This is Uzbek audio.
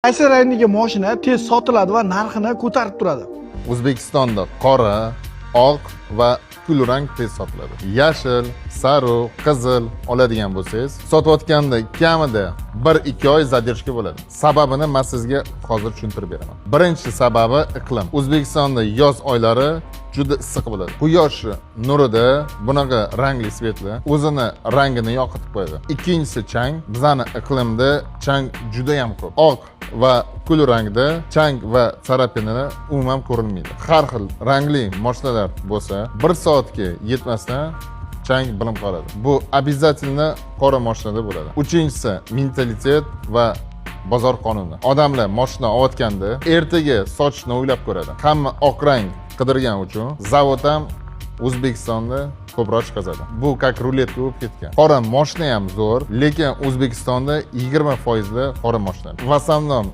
Qaysi rangdagi mashina tez sotiladi va narxini ko'tarib turadi? O'zbekistonda qora, oq va kulrang tez sotiladi. Yashil, sariq, qizil oladigan bo'lsangiz, sotayotganda kamida 1-2 oy zadержка bo'ladi. Sababini men sizga hozir tushuntirib beraman. Birinchi sababi iqlim. O'zbekistonda yoz oylari juda issiq bo'ladi. Quyosh nurida bunaqa rangli svetli o'zini rangini yo'qotib qo'yadi. Ikkinchisi chang. Bizning iqlimda chang juda ham ko'p. Oq va kul rangda chang va tsarapinalar umuman ko'rilmaydi. Har xil rangli mashinalar bo'lsa, 1 soatga yetmasdan chang bilinib qoladi. Bu обязательно qora mashinada bo'ladi. Uchinchisi mentalitet va bozor qonuni. Odamlar mashina olayotganda ertaga sochni o'ylab ko'radi. Hamma oq rang qidirgan uchun zavod ham O'zbekistonda ko'proq chiqazadi. Bu как ruletka bo'lib ketgan. Qora mashina ham zo'r, lekin O'zbekistonda 20% qora mashina. Va samnom